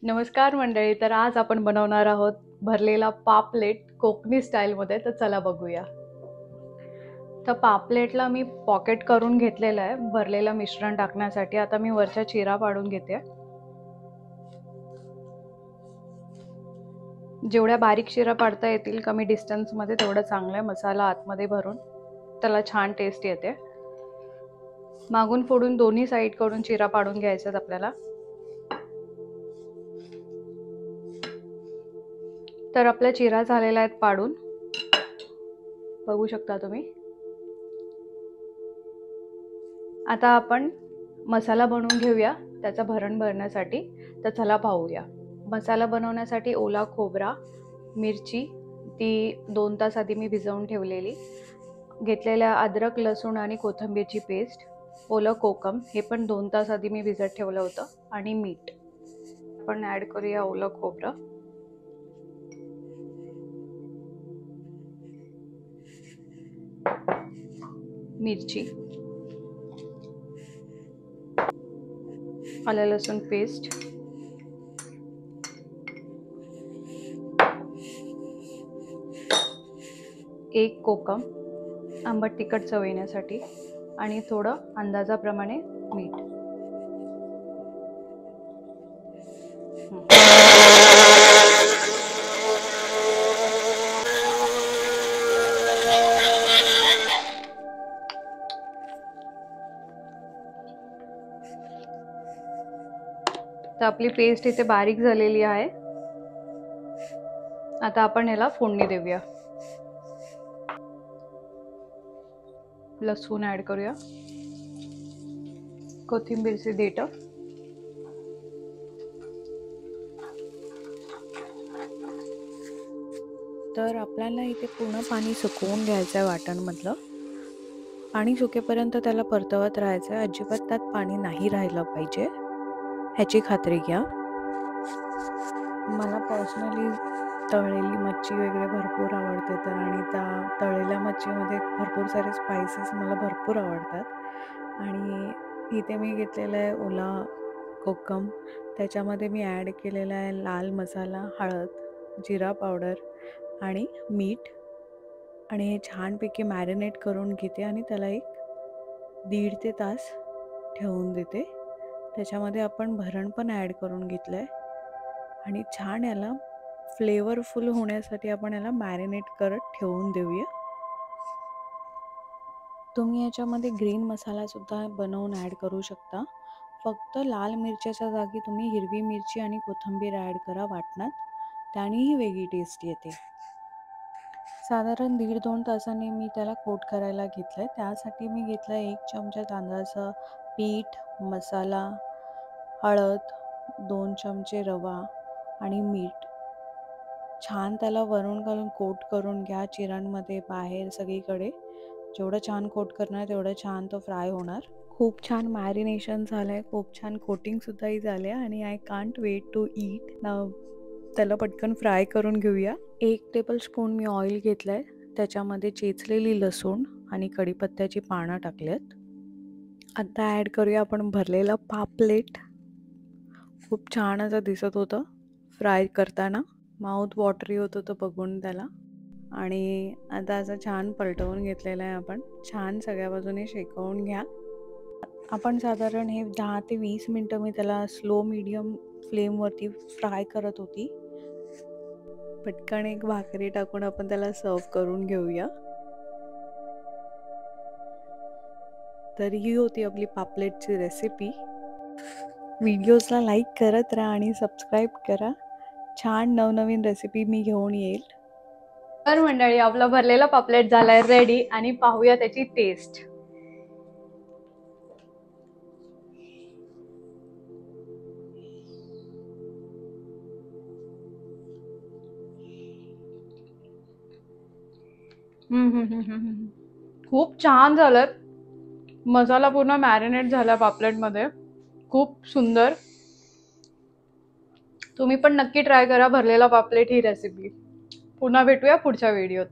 नमस्कार मंडळी. तर आज आपण बनवणार आहोत भरलेला पापलेट कोकणी स्टाईलमध्ये. तर चला बघूया. तर पापलेटला मी पॉकेट करून घेतलेलं आहे भरलेलं मिश्रण टाकण्यासाठी. आता मी वरच्या चिरा पाडून घेते. जेवढ्या बारीक चिरा पाडता येतील कमी डिस्टन्समध्ये तेवढं चांगलं आहे. मसाला आतमध्ये भरून त्याला छान टेस्ट येते. मागून फोडून दोन्ही साईडकडून चिरा पाडून घ्यायच्यात आपल्याला. तर आपल्या चिरा झालेल्या आहेत पाडून, बघू शकता तुम्ही. आता आपण मसाला बनवून घेऊया त्याचं भरण भरण्यासाठी. तर चला पाहूया. मसाला बनवण्यासाठी ओला खोबरा, मिरची ती 2 तास आधी मी भिजवून ठेवलेली, घेतलेल्या अद्रक लसूण आणि कोथिंबीरची पेस्ट, ओलं कोकम हे पण 2 तास आधी मी भिजत ठेवलं होतं, आणि मीठ. आपण ॲड करूया ओलं खोबरं, मिरची, आलं लसूण पेस्ट, एक कोकम आंबट तिखट चव येण्यासाठी, आणि थोडं अंदाजाप्रमाणे मीठ. तर आपली पेस्ट इथे बारीक झालेली आहे. आता आपण याला फोडणी देऊया. लसूण ॲड करूया, कोथिंबीरचे देठं, तर आपल्याला इथे पूर्ण पाणी सुकवून घ्यायचं आहे. वाटणमधलं पाणी सुकेपर्यंत त्याला परतवत राहायचं आहे. अजिबात त्यात पाणी नाही राहिलं पाहिजे ह्याची खात्री घ्या. मला पर्सनली तळलेली मच्छी वगैरे भरपूर आवडते, तर आणि त्या तळलेल्या मच्छीमध्ये भरपूर सारे स्पायसेस मला भरपूर आवडतात. आणि इथे मी घेतलेला आहे ओला कोकम, त्याच्यामध्ये मी ॲड केलेला आहे लाल मसाला, हळद, जिरा पावडर आणि मीठ, आणि हे छानपैकी मॅरिनेट करून घेते आणि त्याला 1-1.5 ते तास ठेवून देते. त्याच्यामध्ये आपण भरण पण ॲड करून घेतलं आहे, आणि छान याला फ्लेवरफुल होण्यासाठी आपण याला मॅरिनेट करत ठेवून देऊया. तुम्ही याच्यामध्ये ग्रीन मसालासुद्धा बनवून ॲड करू शकता. फक्त लाल मिरच्याच्या जागी तुम्ही हिरवी मिरची आणि कोथिंबीर ॲड करा वाटणात, त्यानेही वेगळी टेस्ट येते. साधारण 1.5-2 तासांनी मी त्याला कोट करायला घेतलं आहे. त्यासाठी मी घेतलं 1 चमचा तांदळाचं पीठ, मसाला, हळद, 2 चमचे रवा आणि मीठ. छान त्याला वरून घालून कोट करून घ्या चिरांमध्ये, बाहेर सगळीकडे. जेवढं छान कोट करणार तेवढं छान तो फ्राय होणार. खूप छान मॅरिनेशन झालं आहे, खूप छान कोटिंगसुद्धाही झाले आहे, आणि I can't wait to eat now. त्याला पटकन फ्राय करून घेऊया. 1 टेबलस्पून मी ऑइल घेतलं आहे, त्याच्यामध्ये चेचलेली लसूण आणि कढीपत्त्याची पानं टाकलेत. आता ॲड करूया आपण भरलेलं पापलेट. खूप छान असं दिसत होतं फ्राय करताना, माउथ वॉटरी होत होतं बघून त्याला. आणि आता असं छान पलटवून घेतलेलं आहे आपण. छान सगळ्या बाजूने शेकवून घ्या. आपण साधारण हे 10 ते 20 मिनटं मी त्याला स्लो मीडियम फ्लेमवरती फ्राय करत होती. पटकन एक भाकरी टाकून आपण त्याला सर्व करून घेऊया. तर ही होती आपली पापलेटची रेसिपी. व्हिडिओजला लाईक करत राहा आणि सबस्क्राईब करा. छान नवनवीन रेसिपी मी घेऊन येईल. तर मंडळी, आपला भरलेला पापलेट झालाय रेडी, आणि पाहूया त्याची टेस्ट. खूप छान झालं. मसाला पूर्ण मॅरिनेट झाला पापलेटमध्ये. खूप सुंदर. तुम्ही पण नक्की ट्राय करा भरलेला पापलेट ही रेसिपी. पुन्हा भेटूया पुढच्या व्हिडिओत.